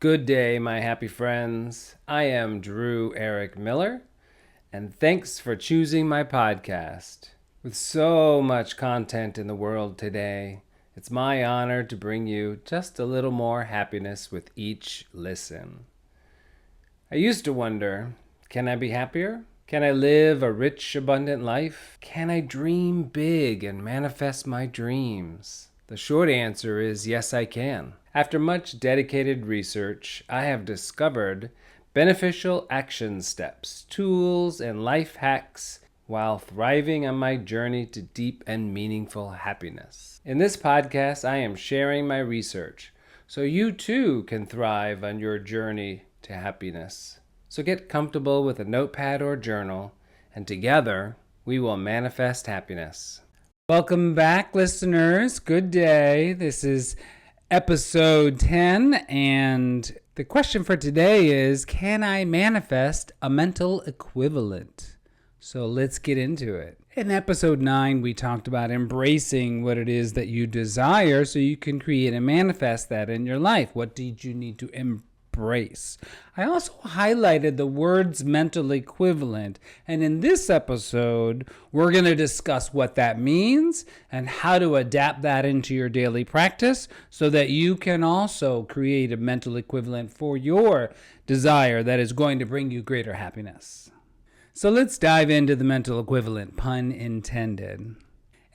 Good day, my happy friends. I am Drew Eric Miller, and thanks for choosing my podcast. With so much content in the world today, it's my honor to bring you just a little more happiness with each listen. I used to wonder, can I be happier? Can I live a rich, abundant life? Can I dream big and manifest my dreams? The short answer is yes, I can. After much dedicated research, I have discovered beneficial action steps, tools, and life hacks while thriving on my journey to deep and meaningful happiness. In this podcast, I am sharing my research so you too can thrive on your journey to happiness. So get comfortable with a notepad or journal, and together we will manifest happiness. Welcome back, listeners. Good day. This is episode 10, and the question for today is, can I manifest a mental equivalent? So let's get into it. In episode 9, we talked about embracing what it is that you desire so you can create and manifest that in your life. What did you need to embrace? I also highlighted the words mental equivalent, and in this episode, we're going to discuss what that means and how to adapt that into your daily practice so that you can also create a mental equivalent for your desire that is going to bring you greater happiness. So let's dive into the mental equivalent, pun intended.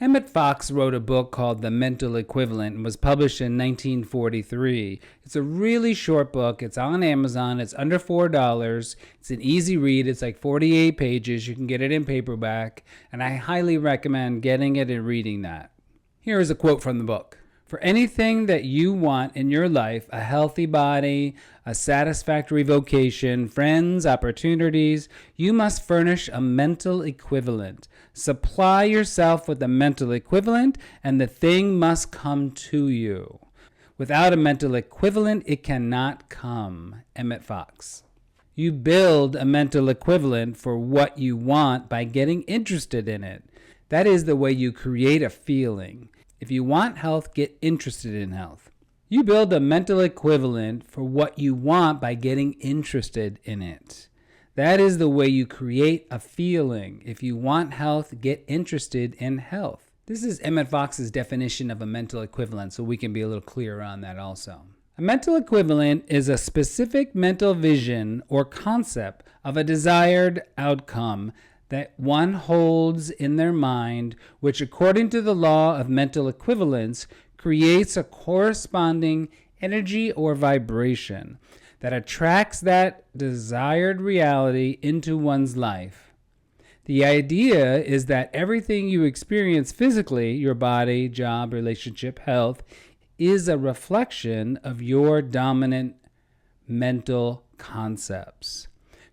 Emmet Fox wrote a book called The Mental Equivalent and was published in 1943. It's a really short book. It's on Amazon. It's under $4. It's an easy read. It's like 48 pages. You can get it in paperback, and I highly recommend getting it and reading that. Here is a quote from the book. For anything that you want in your life, a healthy body, a satisfactory vocation, friends, opportunities, you must furnish a mental equivalent. Supply yourself with a mental equivalent, and the thing must come to you. Without a mental equivalent, it cannot come. Emmet Fox. You build a mental equivalent for what you want by getting interested in it. That is the way you create a feeling. If you want health, get interested in health. You build a mental equivalent for what you want by getting interested in it. That is the way you create a feeling. If you want health, get interested in health. This is Emmet Fox's definition of a mental equivalent, so we can be a little clearer on that also. A mental equivalent is a specific mental vision or concept of a desired outcome that one holds in their mind, which according to the law of mental equivalence creates a corresponding energy or vibration that attracts that desired reality into one's life. The idea is that everything you experience physically, your body, job, relationship, health, is a reflection of your dominant mental concepts.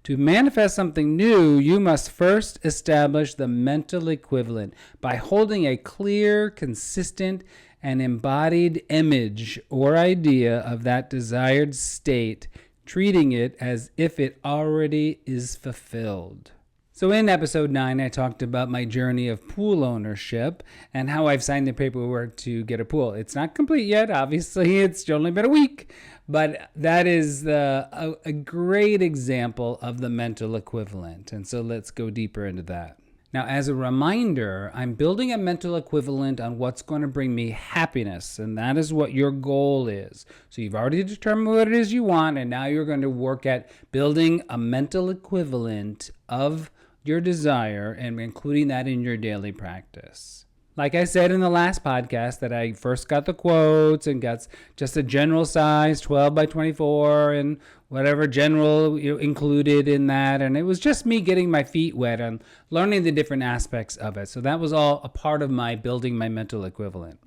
To manifest something new, you must first establish the mental equivalent by holding a clear, consistent, and embodied image or idea of that desired state, treating it as if it already is fulfilled. So in episode 9, I talked about my journey of pool ownership and how I've signed the paperwork to get a pool. It's not complete yet. Obviously, it's only been a week. But that is a great example of the mental equivalent. And so let's go deeper into that. Now, as a reminder, I'm building a mental equivalent on what's going to bring me happiness, and that is what your goal is. So you've already determined what it is you want, and now you're going to work at building a mental equivalent of your desire and including that in your daily practice. Like I said in the last podcast that I first got the quotes and got just a general size, 12 by 24 and whatever general included in that. And it was just me getting my feet wet and learning the different aspects of it. So that was all a part of my building my mental equivalent.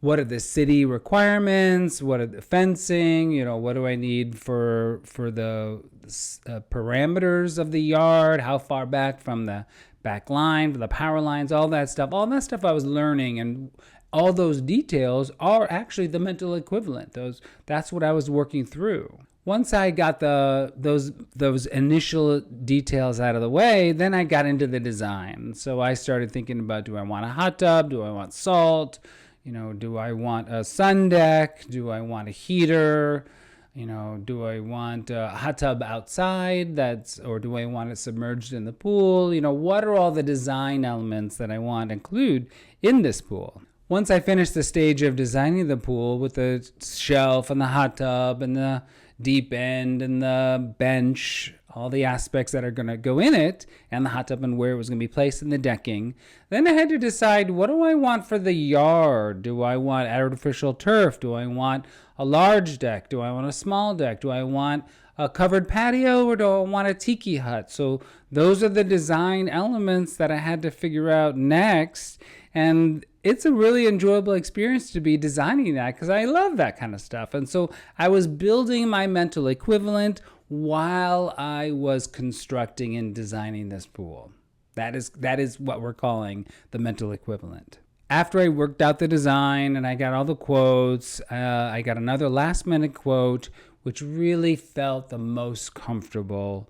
What are the city requirements? What are the fencing? What do I need for the parameters of the yard? How far back from the back line, the power lines, all that stuff I was learning, and all those details are actually the mental equivalent. That's what I was working through. Once I got those initial details out of the way, then I got into the design. So I started thinking about, do I want a hot tub? Do I want salt? Do I want a sun deck? Do I want a heater? Do I want a hot tub outside or do I want it submerged in the pool? What are all the design elements that I want to include in this pool? Once I finished the stage of designing the pool with the shelf and the hot tub and the deep end and the bench, all the aspects that are going to go in it, and the hot tub and where it was going to be placed in the decking, then I had to decide, what do I want for the yard? Do I want artificial turf? Do I want a large deck? Do I want a small deck? Do I want a covered patio, or do I want a tiki hut? So those are the design elements that I had to figure out next. And it's a really enjoyable experience to be designing that, because I love that kind of stuff. And so I was building my mental equivalent while I was constructing and designing this pool. That is what we're calling the mental equivalent. After I worked out the design and I got all the quotes, I got another last minute quote, which really felt the most comfortable.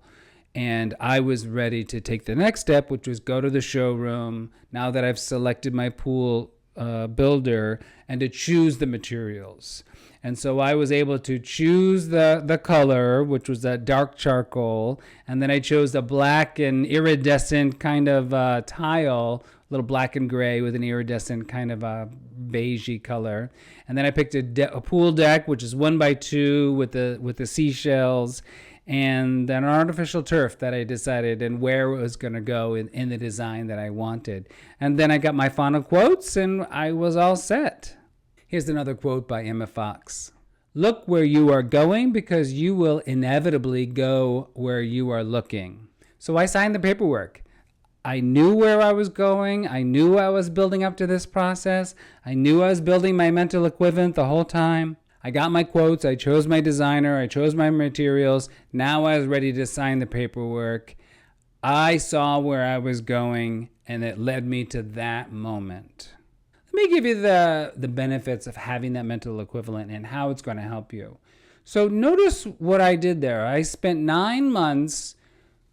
And I was ready to take the next step, which was go to the showroom now that I've selected my pool builder, and to choose the materials. And so I was able to choose the color, which was that dark charcoal. And then I chose a black and iridescent kind of tile, a little black and gray with an iridescent kind of a beigey color. And then I picked a pool deck, which is 1x2 with the seashells, and then an artificial turf that I decided and where it was going to go in the design that I wanted. And then I got my final quotes and I was all set. Here's another quote by Emmet Fox. Look where you are going, because you will inevitably go where you are looking. So I signed the paperwork. I knew where I was going. I knew I was building up to this process. I knew I was building my mental equivalent the whole time. I got my quotes, I chose my designer, I chose my materials. Now I was ready to sign the paperwork. I saw where I was going, and it led me to that moment. Let me give you the benefits of having that mental equivalent and how it's going to help you. So notice what I did there. I spent 9 months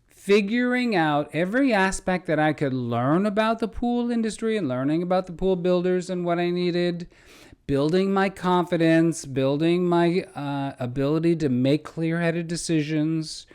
figuring out every aspect that I could learn about the pool industry and learning about the pool builders and what I needed, building my confidence, building my ability to make clear-headed decisions.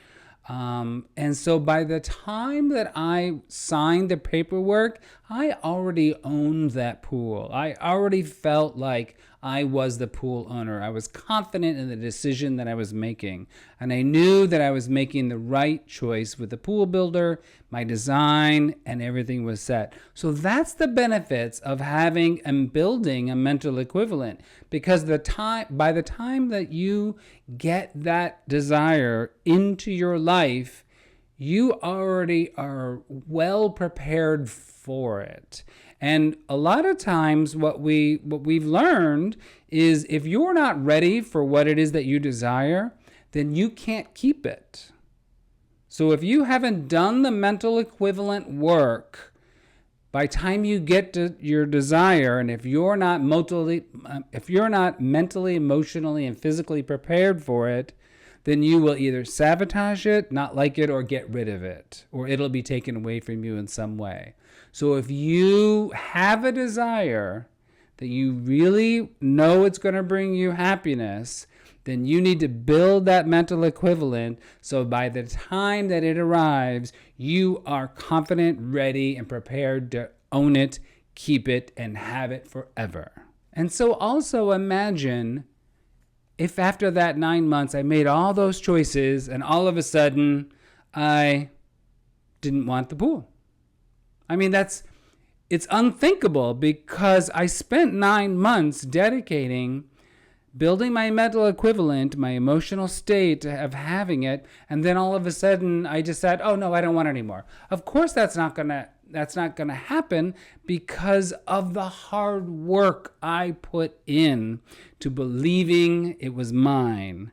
And so by the time that I signed the paperwork, I already owned that pool. I already felt like I was the pool owner. I was confident in the decision that I was making. And I knew that I was making the right choice with the pool builder, my design, and everything was set. So that's the benefits of having and building a mental equivalent. Because by the time that you get that desire into your life, you already are well prepared for it. And a lot of times what we've learned is, if you're not ready for what it is that you desire, then you can't keep it. So if you haven't done the mental equivalent work, by the time you get to your desire, and if you're not mentally, emotionally, and physically prepared for it, then you will either sabotage it, not like it, or get rid of it, or it'll be taken away from you in some way. So if you have a desire that you really know it's going to bring you happiness, then you need to build that mental equivalent, so by the time that it arrives, you are confident, ready, and prepared to own it, keep it, and have it forever. And so also imagine if after that 9 months I made all those choices and all of a sudden I didn't want the pool. I mean, it's unthinkable, because I spent 9 months dedicating building my mental equivalent, my emotional state of having it, and then all of a sudden I decide, oh no, I don't want it anymore. Of course that's not gonna happen, because of the hard work I put in to believing it was mine.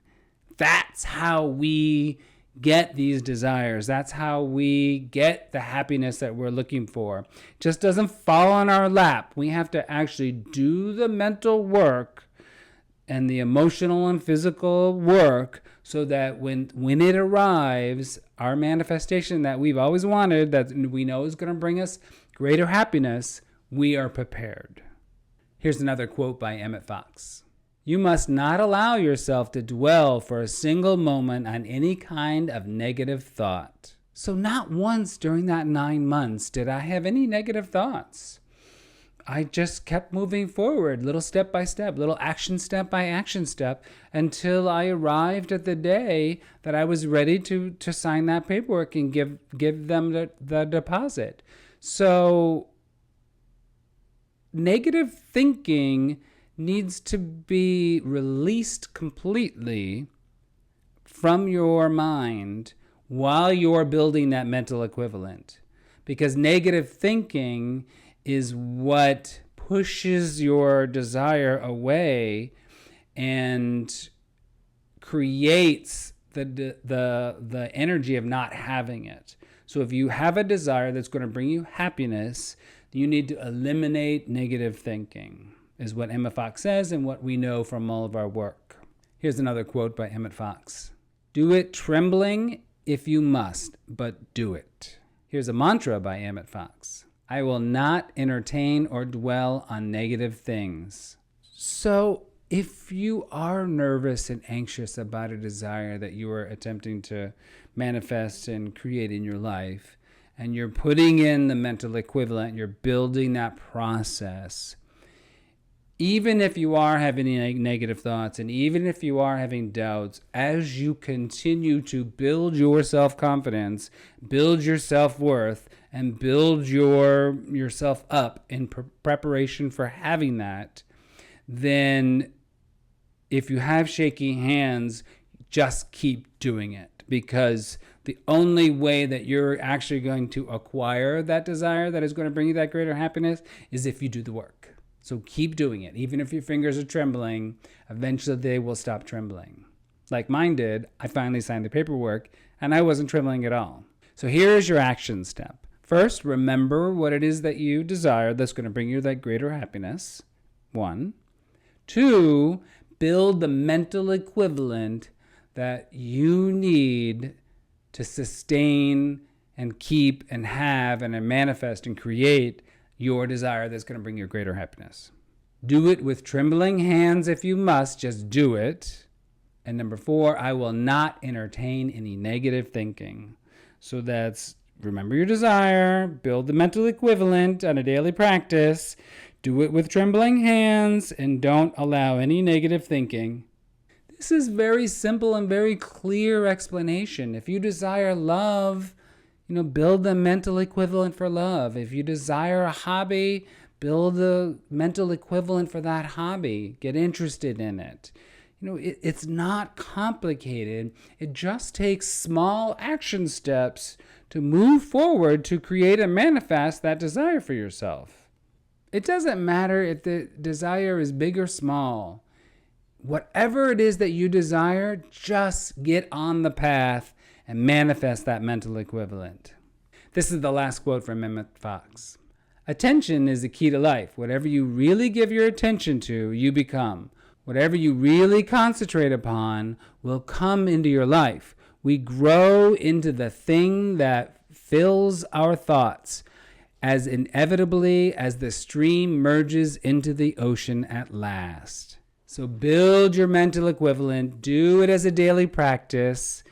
That's how we get these desires. That's how we get the happiness that we're looking for. It just doesn't fall on our lap. We have to actually do the mental work and the emotional and physical work, so that when it arrives, our manifestation that we've always wanted, that we know is going to bring us greater happiness, we are prepared. Here's another quote by Emmet Fox. You must not allow yourself to dwell for a single moment on any kind of negative thought. So not once during that 9 months did I have any negative thoughts. I just kept moving forward, little step by step, little action step by action step, until I arrived at the day that I was ready to sign that paperwork and give them the deposit. So negative thinking needs to be released completely from your mind while you're building that mental equivalent. Because negative thinking is what pushes your desire away and creates the energy of not having it. So if you have a desire that's going to bring you happiness, you need to eliminate negative thinking, is what Emmet Fox says and what we know from all of our work. Here's another quote by Emmet Fox. Do it trembling if you must, but do it. Here's a mantra by Emmet Fox. I will not entertain or dwell on negative things. So if you are nervous and anxious about a desire that you are attempting to manifest and create in your life, and you're putting in the mental equivalent, you're building that process, even if you are having any negative thoughts and even if you are having doubts, as you continue to build your self-confidence, build your self-worth, and build yourself up in preparation for having that, then if you have shaky hands, just keep doing it. Because the only way that you're actually going to acquire that desire that is going to bring you that greater happiness is if you do the work. So keep doing it. Even if your fingers are trembling, eventually they will stop trembling. Like mine did, I finally signed the paperwork and I wasn't trembling at all. So here is your action step. First, remember what it is that you desire that's going to bring you that greater happiness. 1. 2, build the mental equivalent that you need to sustain and keep and have and manifest and create your desire that's going to bring you greater happiness. Do it with trembling hands if you must, just do it. And number 4, I will not entertain any negative thinking. So that's remember your desire, build the mental equivalent on a daily practice, do it with trembling hands, and don't allow any negative thinking. This is very simple and very clear explanation. If you desire love, build the mental equivalent for love. If you desire a hobby, build the mental equivalent for that hobby. Get interested in it. It's not complicated. It just takes small action steps to move forward to create and manifest that desire for yourself. It doesn't matter if the desire is big or small. Whatever it is that you desire, just get on the path and manifest that mental equivalent. This is the last quote from Emmet Fox. Attention is the key to life. Whatever you really give your attention to, you become. Whatever you really concentrate upon will come into your life. We grow into the thing that fills our thoughts as inevitably as the stream merges into the ocean at last. So build your mental equivalent. Do it as a daily practice.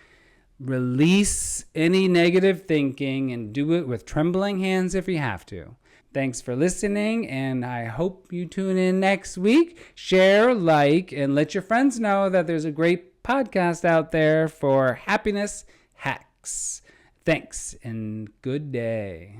Release any negative thinking and do it with trembling hands if you have to. Thanks for listening, and I hope you tune in next week. Share, like, and let your friends know that there's a great podcast out there for happiness hacks. Thanks, and good day.